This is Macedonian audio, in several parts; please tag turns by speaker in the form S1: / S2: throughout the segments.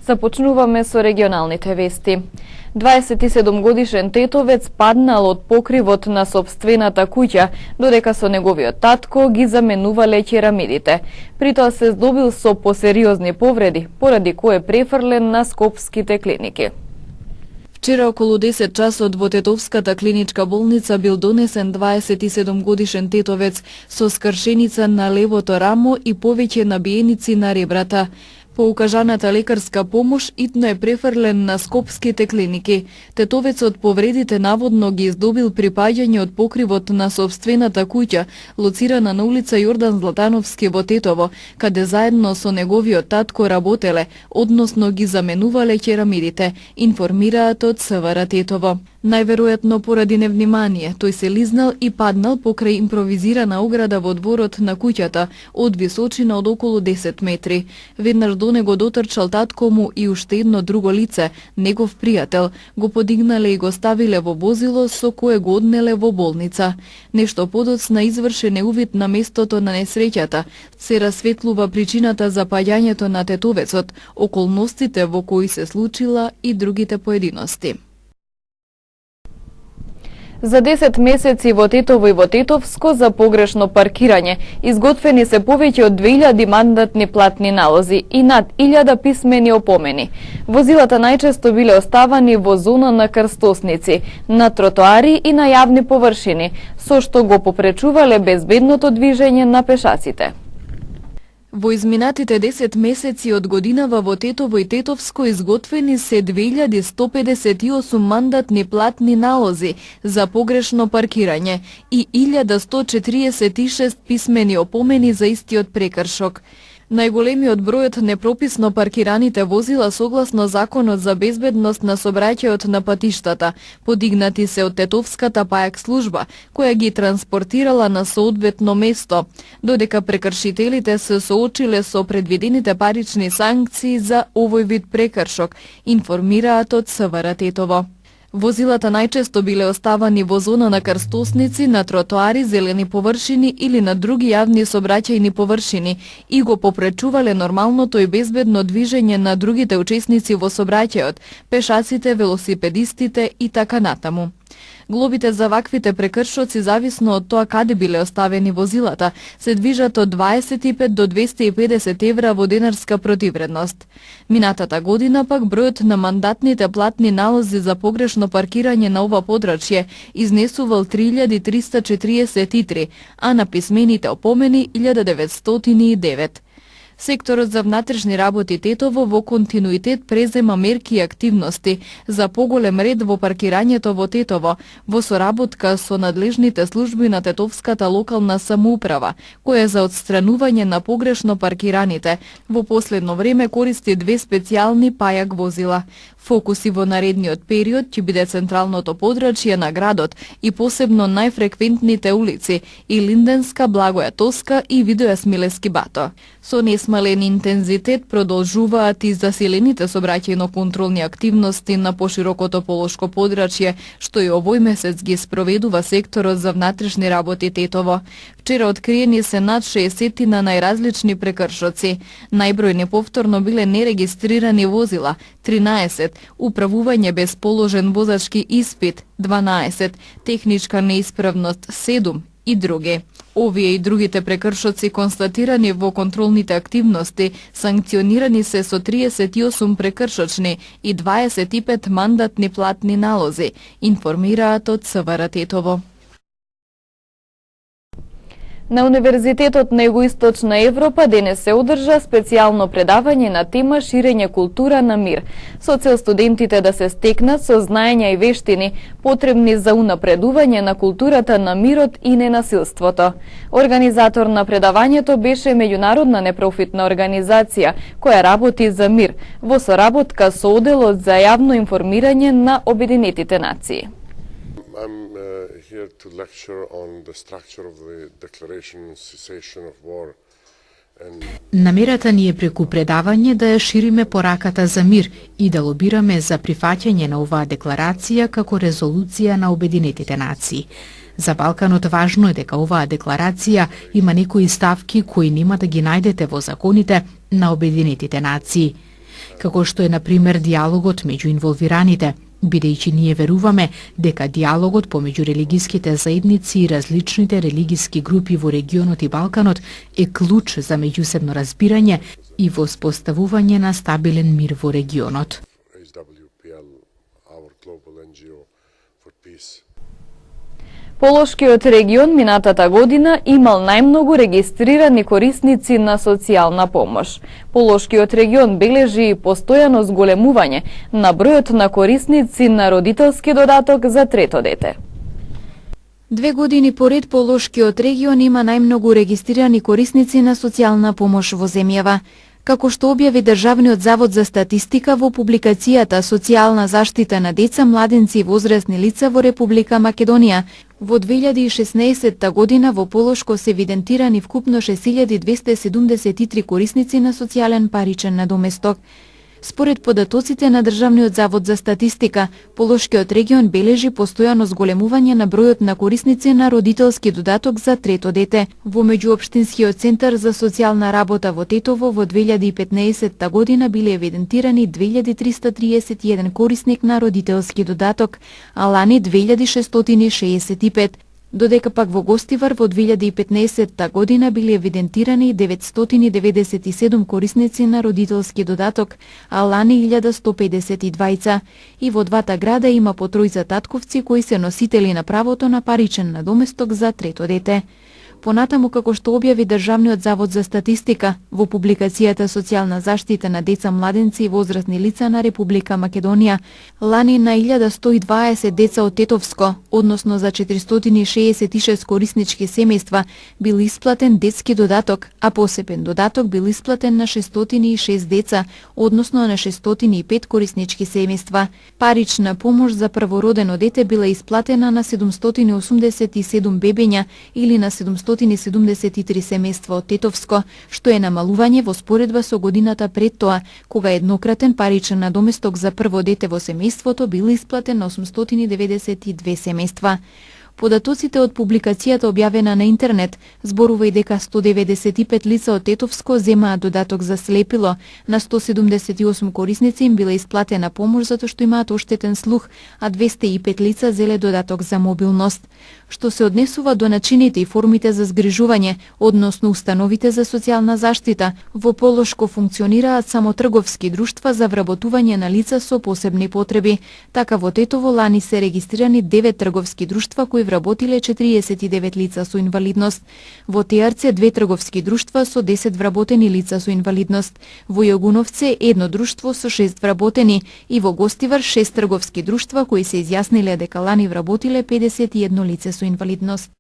S1: Започнуваме со регионалните вести. 27 годишен тетовец паднал од покривот на сопствената куќа, додека со неговиот татко ги заменувале керамидите. При тоа се здобил со посериозни повреди, поради кое префрлен на скопските клиники. Вчера околу 10 часот во Тетовската клиничка болница бил донесен 27 годишен тетовец со скршеница на левото рамо и повеќе набиеници на ребрата. По укажаната лекарска помош итно е префрлен на скопските клиники. Тетовецот повредите наводно ги издобил при паѓање од покривот на сопствената куќа, лоцирана на улица Јордан Златановски во Тетово, каде заедно со неговиот татко работеле, односно ги заменувале керамидите, информираат од СВР Тетово. Најверојатно поради невнимание, тој се лизнал и паднал покрај импровизирана ограда во дворот на куќата од височина од околу 10 метри. Веднаш до него дотрчал татко му и уште едно друго лице, негов пријател, го подигнале и го ставиле во возило со кое го однеле во болница. Нешто подоцна извршен е увид на местото на несреќата. Се расветлува причината за паѓањето на тетовецот, околностите во кои се случила и другите поединости. За 10 месеци во Тетово и во Тетовско за погрешно паркирање изготвени се повеќе од 2000 мандатни платни налози и над 1000 писмени опомени. Возилата најчесто биле оставани во зона на крстосници, на тротоари и на јавни површини, со што го попречувале безбедното движење на пешаците. Во изминатите 10 месеци од годинава во Тетово и Тетовско изготвени се 2158 мандатни платни налози за погрешно паркирање и 1146 писмени опомени за истиот прекршок. Најголемиот бројот непрописно паркираните возила согласно Законот за безбедност на сообраќајот на патиштата, подигнати се од Тетовската пајак служба, која ги транспортирала на соодветно место, додека прекршителите се соочиле со предвидените парични санкции за овој вид прекршок, информираат од СВР Тетово. Возилата најчесто биле оставани во зона на крстосници, на тротоари, зелени површини или на други јавни сообраќајни површини и го попречувале нормалното и безбедно движење на другите учесници во сообраќајот, пешаците, велосипедистите и така натаму. Глобите за ваквите прекршоци, зависно од тоа каде биле оставени возилата, се движат од 25 до 250 евра во денарска противредност. Минатата година пак бројот на мандатните платни налози за погрешно паркирање на ова подрачје изнесувал 3343, а на писмените опомени 1909. Секторот за внатрешни работи Тетово во континуитет презема мерки и активности за поголем ред во паркирањето во Тетово, во соработка со надлежните служби на Тетовската локална самоуправа, која за отстранување на погрешно паркираните во последно време користи 2 специјални пајак возила. Фокуси во наредниот период ќе биде централното подрачје на градот и посебно најфреквентните улици и Линденска, Благоја Тоска и Видоја Смилевски Бато. Со несмален интензитет продолжуваат и засилените сообраќајно-контролни активности на пошироко тополошко подрачје, што и овој месец ги спроведува секторот за внатрешни работи Тетово. Вчера откриени се над 60 на најразлични прекршоци. Најбројни повторно биле нерегистрирани возила 13, управување без положен возачки испит 12, техничка неисправност 7 и други. Овие и другите прекршоци констатирани во контролните активности санкционирани се со 38 прекршочни и 25 мандатни платни налози, информираат од СВР Тетово. На Универзитетот на Југоисточна Европа денес се одржа специјално предавање на тема ширење култура на мир, со цел студентите да се стекнат со знаења и вештини потребни за унапредување на културата на мирот и ненасилството. Организатор на предавањето беше меѓународна непрофитна организација која работи за мир во соработка со Оделот за јавно информирање на Обединетите нации.
S2: I'm here to lecture on the structure of the Declaration on Cessation of War.
S3: Намерата ни е преку предавање да ја шириме пораката за мир и да лобираме за прифаќање на оваа декларација како резолуција на Обединетите нации. За Балканот важно е дека оваа декларација има некои ставки кои нема да ги најдете во законите на Обединетите нации. како што е, например, диалогот меѓу инволвираните, бидејќи ние веруваме дека диалогот помеѓу религиските заедници и различните религиски групи во регионот и Балканот е клуч за меѓусебно разбирање и воспоставување на стабилен мир во регионот.
S1: Полошкиот регион минатата година имал најмногу регистрирани корисници на социјална помош. Полошкиот регион бележи постојано зголемување на бројот на корисници на родителски додаток за трето дете.
S4: 2 години поред Полошкиот регион има најмногу регистрирани корисници на социјална помош во земјава. Како што објави Државниот завод за статистика во публикацијата Социјална заштита на деца, младенци и возрастни лица во Република Македонија, во 2016 година во Полошко се евидентирани вкупно 6273 корисници на социјален паричен надоместок. Според податоците на Државниот завод за статистика, Полошкиот регион бележи постојано зголемување на бројот на корисници на родителски додаток за трето дете. Во меѓуопштинскиот центар за социјална работа во Тетово во 2015 година биле евидентирани 2331 корисник на родителски додаток, а лани 2665. Додека пак во Гостивар во 2015 година биле евидентирани 997 корисници на родителски додаток, а лани 1152. И во двата града има по тројца татковци кои се носители на правото на паричен надоместок за трето дете. Понатаму, како што објави Државниот завод за статистика во публикацијата Социјална заштита на деца, младенци и возрастни лица на Република Македонија, лани на 1120 деца од Тетовско, односно за 466 кориснички семејства, бил исплатен детски додаток, а посебен додаток бил исплатен на 606 деца, односно на 605 кориснички семејства. Парична помош за првородено дете била исплатена на 787 бебења или на 773 семејства од Тетовско, што е намалување во споредба со годината пред тоа, кога еднократен паричен надоместок за прво дете во семејството бил исплатен на 892 семејства. Податоците од публикацијата објавена на интернет зборува и дека 195 лица од Тетовско земаат додаток за слепило, на 178 корисници им била исплатена помош затоа што имаат оштетен слух, а 205 лица зеле додаток за мобилност. Што се однесува до начините и формите за згрижување, односно установите за социјална заштита, во Полошко функционираат само трговски друштва за вработување на лица со посебни потреби. Така во Тетово лани се регистрирани 9 трговски друштва кои вработиле 49 лица со инвалидност. Во Теарце 2 трговски друштва со 10 вработени лица со инвалидност. Во Јогуновце едно друштво со 6 вработени и во Гостивар 6 трговски друштва кои се изјасниле дека лани вработиле 51 лице со инвалидност.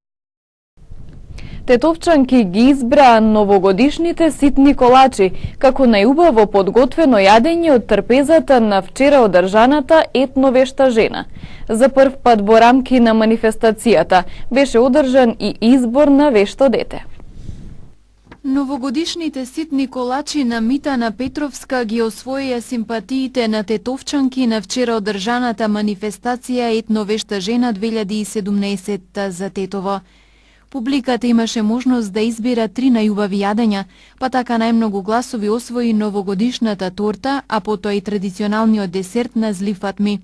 S1: Тетовчанки ги избраа новогодишните ситни колачи како најубаво подготвено јадење од трпезата на вчера одржаната етновешта жена. За прв пат во рамки на манифестацијата беше одржан и избор на вешто дете.
S4: Новогодишните ситни колачи на Митана Петровска ги освоија симпатиите на тетовчанки на вчера одржаната манифестација Етновешта жена 2017 за Тетово. Публиката имаше можност да избира 3 најубави јадења, па така најмногу гласови освои новогодишната торта, а потоа и традиционалниот десерт на зли фатми.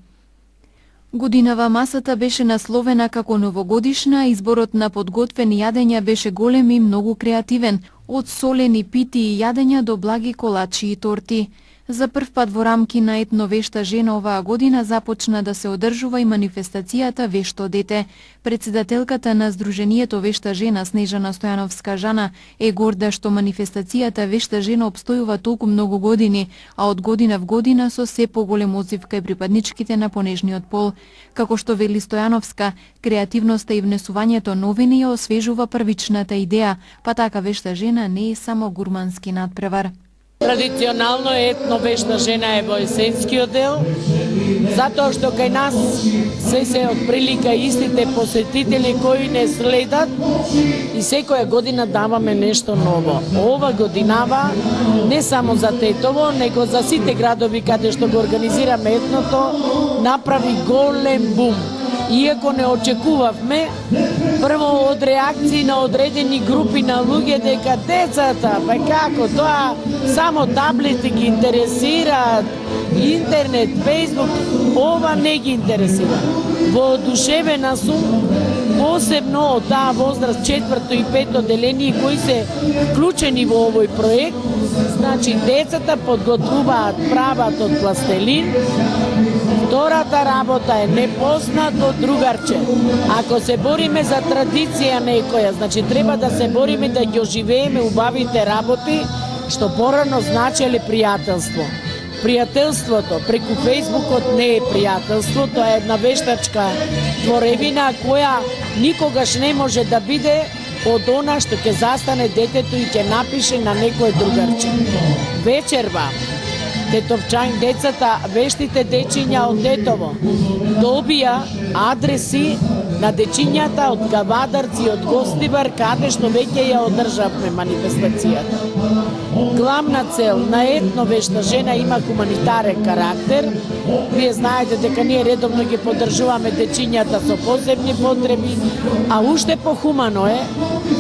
S4: Годинава масата беше насловена како новогодишна, изборот на подготвени јадења беше голем и многу креативен, од солени пити и јадења до благи колачи и торти. За прв пат во рамки на Етновешта жена оваа година започна да се одржува и манифестацијата Вешто дете. Председателката на Сдруженијето Вешта жена Снежана Стојановска-Жана е горда што манифестацијата Вешта жена обстојува толку многу години, а од година в година со се поголем одзив кај припадничките на понежниот пол. Како што вели Стојановска, креативноста и внесувањето новини ја освежува првичната идеја, па така Вешта жена не е само гурмански надпревар.
S5: Традиционално етновешта жена е во есенскиот дел, затоа што кај нас се од прилика истите посетители кои не следат и секоја година даваме нешто ново. Ова годинава не само за Тетово, него за сите градови каде што го организираме етното, направи голем бум. иако не очекувавме, прво од реакции на одредени групи на луѓе дека децата, па како тоа само таблети ги интересираат, интернет, фейсбук, ова не ги интересира. Воодушевена сум, посебно од таа возраст 4-то и 5-то деление кои се вклучени во овој проект. Значи децата подготвуваат прават од пластелин. Втората работа е непознато другарче. Ако се бориме за традиција некоја, значи треба да се бориме да ги оживееме убавите работи што порано значеле пријателство. Пријателството преку Фејсбукот не е пријателство, тоа е една вештачка творевина која никогаш не може да биде од она што ќе застане детето и ќе напише на некој другарче. Вечерва, децата, вештите дечиња од Тетово, добија адреси на дечињата од Гавадарци, од Гостивар, каде што веќе ја одржавме манифестацијата. Главна цел на етновешта жена има хуманитарен карактер. Вие знаете дека ние редовно ги поддржуваме дечињата со посебни потреби, а уште похумано е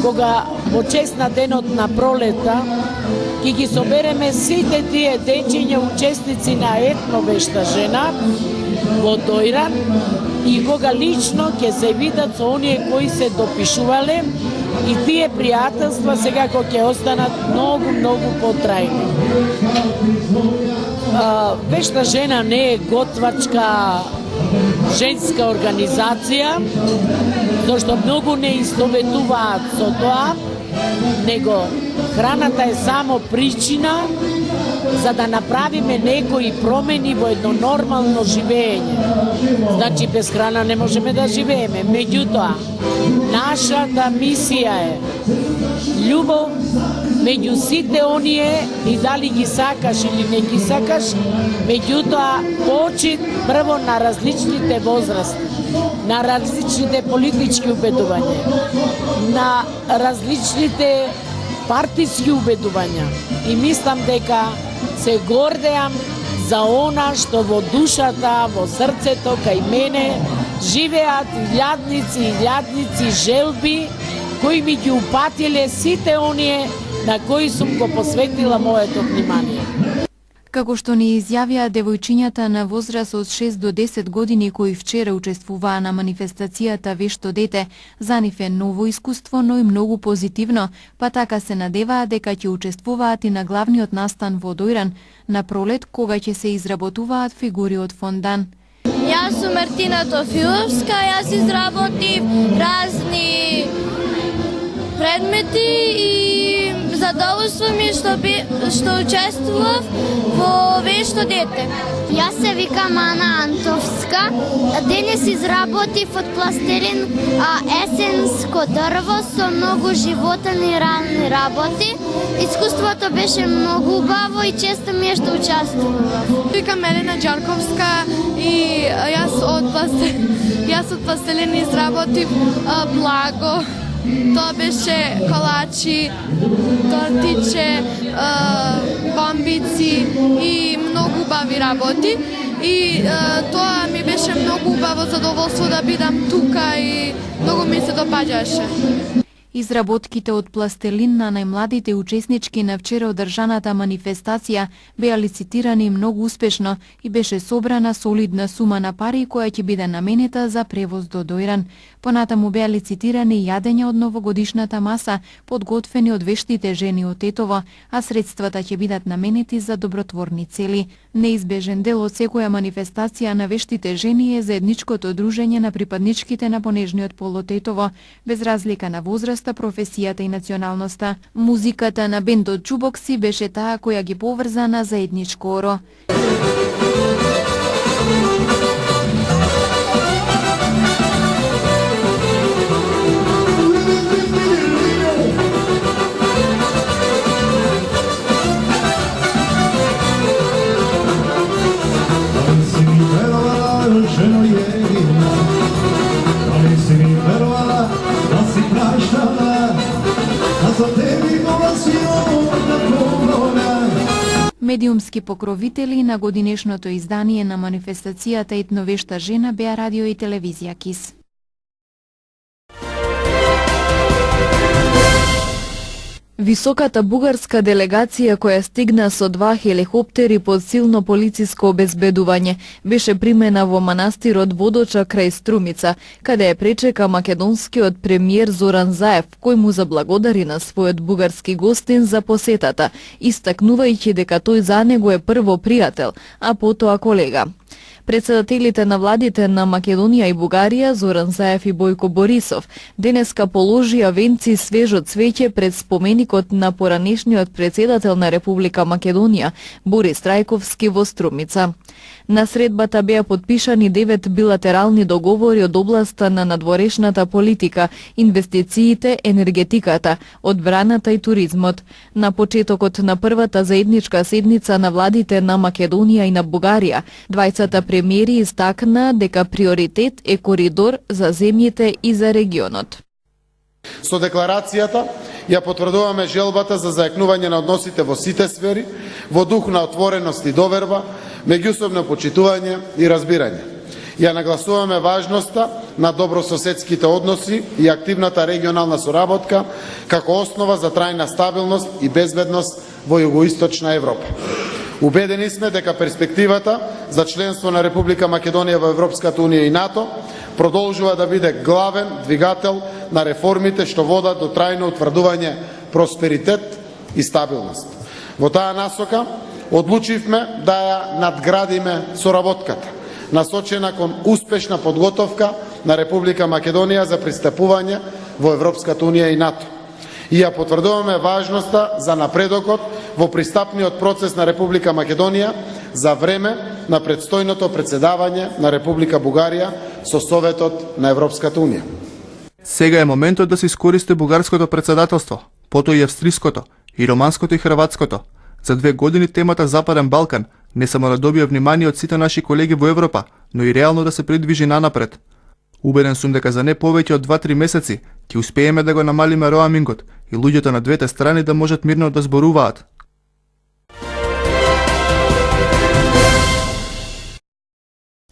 S5: кога во чест на денот на пролета ќе ги собереме сите тие дечиња учесници на етновешта жена во Дојран и кога лично ќе се видат со оние кои се допишувале и тие пријателства секако ќе останат многу потрајни. Вешта жена не е готвачка женска организација, зашто многу не истоветуваат со тоа, него храната е само причина за да направиме некои промени во едно нормално живење. Значи, без храна не можеме да живееме. Меѓутоа, нашата мисија е љубов меѓу сите оние и дали ги сакаш или не ги сакаш, меѓутоа почит прво на различните возрасти, на различните политички убедувања, на различните партиски убедувања. И мислам дека се гордеам за она што во душата, во срцето кај мене живеат илјадници желби кои ми ги упатиле сите оние на кои сум го посветила моето внимание.
S4: Како што ни изјавија девојчињата на возраст од 6 до 10 години кои вчера учествуваа на манифестацијата Вешто дете, за нив е ново искуство, но и многу позитивно, па така се надеваат дека ќе учествуваат и на главниот настан во Дојран на пролет, кога ќе се изработуваат фигури од фондан.
S6: Јас сум Мартина Тофиловска, јас изработив разни предмети и задоволство ми што учествував во Вешто дете.
S7: Јас се викам Ана Антовска. Денес изработив од пластелин есенско дрво со многу животни ранни работи. Искуството беше многу убаво и често ми е што учествував.
S8: Викам Елена Џарковска и јас од пластелин изработив благо. Тоа беше колачи, тортиче, бомбици и многу убави работи. И тоа ми беше многу убаво задоволство да бидам тука и многу ми се допаѓаше.
S4: Изработките од пластелин на најмладите учеснички на вчера одржаната манифестација беа лицитирани многу успешно и беше собрана солидна сума на пари која ќе биде наменета за превоз до Дојран. Понатаму беа лицитирани јадења од новогодишната маса, подготвени од вештите жени од Тетово, а средствата ќе бидат наменети за добротворни цели. Неизбежен дел од секоја манифестација на вештите жени е заедничкото дружење на припадничките на понежниот пол од Тетово, без разлика на возраста, професијата и националноста. Музиката на бендот Џубокси беше таа која ги поврза на заедничко оро. Медиумски покровители на годинешното издание на манифестацијата Етновешта жена беа радио и телевизија КИС. Високата бугарска делегација која стигна со 2 хеликоптери под силно полициско обезбедување беше примена во манастирот Водоча крај Струмица, каде ја пречека македонскиот премиер Зоран Заев, кој му заблагодари на својот бугарски гостин за посетата, истакнувајќи дека тој за него е прво пријател, а потоа колега. Председателите на владите на Македонија и Бугарија, Зоран Заев и Бојко Борисов, денеска положија венци свежо цвеќе пред споменикот на поранешниот председател на Република Македонија, Борис Трајковски во Струмица. На средбата беа подпишани 9 билатерални договори од областа на надворешната политика, инвестициите, енергетиката, одбраната и туризмот. На почетокот на првата заедничка седница на владите на Македонија и на Бугарија, двајцата премиери истакна дека приоритет е коридор за земјите и за регионот.
S9: Со декларацијата ја потврдуваме желбата за зајакнување на односите во сите сфери, во дух на отвореност и доверба, меѓусобно почитување и разбирање. Ја нагласуваме важноста на добрососедските односи и активната регионална соработка како основа за трајна стабилност и безбедност во југоисточна Европа. Убедени сме дека перспективата за членство на Република Македонија во Европската унија и НАТО продолжува да биде главен двигател на реформите што водат до трајно утврдување просперитет и стабилност. Во таа насока одлучивме да ја надградиме соработката, насочена кон успешна подготовка на Република Македонија за пристапување во Европската унија и НАТО. И ја потврдуваме важноста за напредокот во пристапниот процес на Република Македонија за време на предстојното председавање на Република Бугарија со Советот на Европската унија.
S10: Сега е моментот да се искористи бугарското председателство, потоа и австриското, и романското и хрватското. За 2 години темата Западен Балкан не само да добија внимание од сите наши колеги во Европа, но и реално да се придвижи нанапред. Убеден сум дека за не повеќе од 2-3 месеци ќе успееме да го намалиме роамингот и луѓето на двете страни да можат мирно да зборуваат.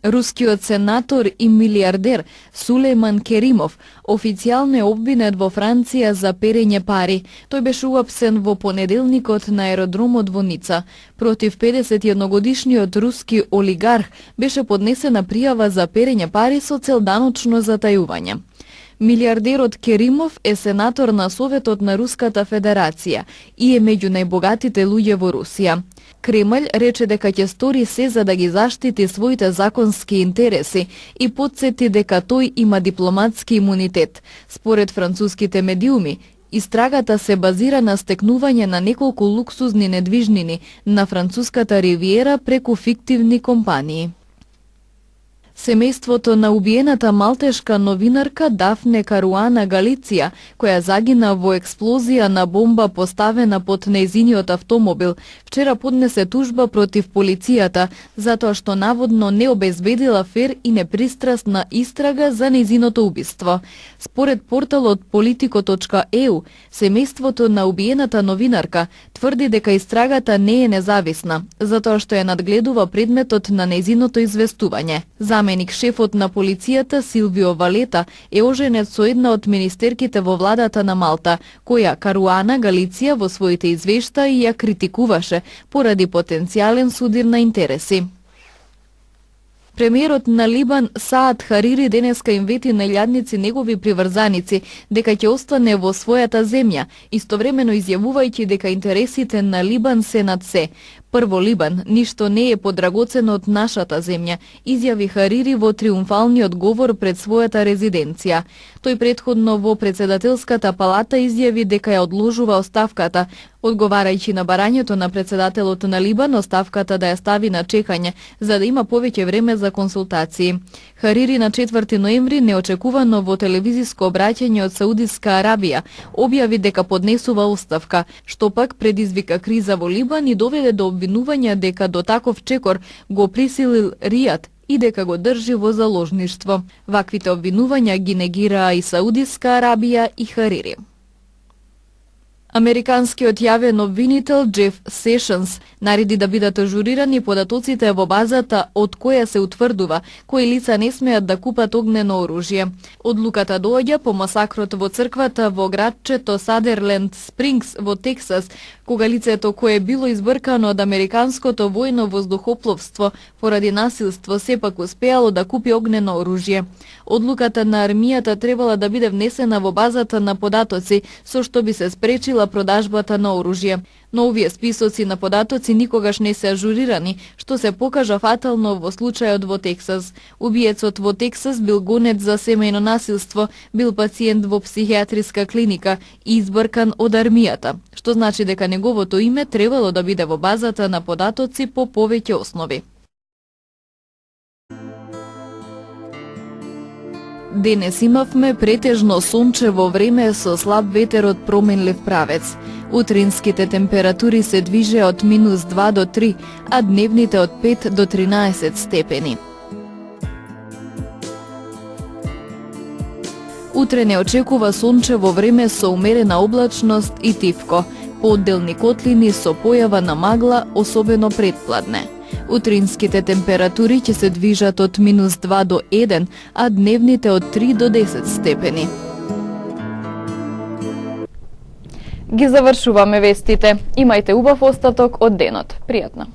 S4: Рускиот сенатор и милиардер Сулейман Керимов официјално е обвинет во Франција за перење пари. Тој беше уапсен во понеделникот на аеродромот во Ница. Против 51-годишниот руски олигарх беше поднесена пријава за перење пари со цел даночно затајување. Милиардерот Керимов е сенатор на Советот на Руската Федерација и е меѓу најбогатите луѓе во Русија. Кремљ рече дека ќе стори се за да ги заштити своите законски интереси и потсети дека тој има дипломатски имунитет. Според француските медиуми, истрагата се базира на стекнување на неколку луксузни недвижнини на француската ривиера преку фиктивни компании. Семејството на убиената малтешка новинарка Дафне Каруана Галиција, која загина во експлозија на бомба поставена под нејзиниот автомобил, вчера поднесе тужба против полицијата затоа што наводно не обезбедила фер и непристрасна истрага за нејзиното убиство. Според порталот politico.eu, семејството на убиената новинарка тврди дека истрагата не е независна, затоа што ја надгледува предметот на нејзиното известување. Заменик шефот на полицијата Силвио Валета е оженет со една од министерките во владата на Малта, која Каруана Галиција во своите извештаи ја критикуваше поради потенцијален судир на интереси. Премиерот на Либан Саад Харири денеска им вети на илјадници негови приврзаници дека ќе остане во својата земја, истовремено изјавувајќи дека интересите на Либан се над се. Прво Либан, ништо не е подрагоцено од нашата земја, изјави Харири во триумфалниот говор пред својата резиденција. Тој претходно во председателската палата изјави дека ја одложува оставката, одговарајќи на барањето на председателот на Либан оставката да ја стави на чекање, за да има повеќе време за консултации. Харири на 4 ноември неочекувано во телевизиско обраќање од Саудиска Арабија објави дека поднесува оставка, што пак предизвика криза во Либан и доведе до обвинувања дека до таков чекор го присилил Ријад и дека го држи во заложништво. Ваквите обвинувања ги негираа и Саудиска Арабија и Харири. Американскиот јавен обвинител Джеф Сешенс нареди да бидат ажурирани податоците во базата од која се утврдува кои лица не смеат да купат огнено оружје. Одлуката доаѓа по масакрот во црквата во градчето Садерленд Спрингс во Тексас, кога лицето кое било избркано од американското војно воздухопловство поради насилство сепак успеало да купи огнено оружје. Одлуката на армијата требала да биде внесена во базата на податоци, со што би се спречила продажбата на оружје. Но овие списоци на податоци никогаш не се ажурирани, што се покажа фатално во случајот во Тексас. Убиецот во Тексас бил гонет за семејно насилство, бил пациент во психијатриска клиника и избркан од армијата, што значи дека неговото име требало да биде во базата на податоци по повеќе основи. Денес имавме претежно сончево време со слаб ветер од променлив правец. Утринските температури се движеа од -2 до 3, а дневните од 5 до 13 степени. Утре не очекува сончево време со умерена облачност и тивко, поодделни котлини со појава на магла, особено предпладне. Утринските температури ќе се движат од -2 до 1, а дневните од 3 до 10 степени.
S1: Ги завршуваме вестите. Имајте убав остаток од денот. Пријатно.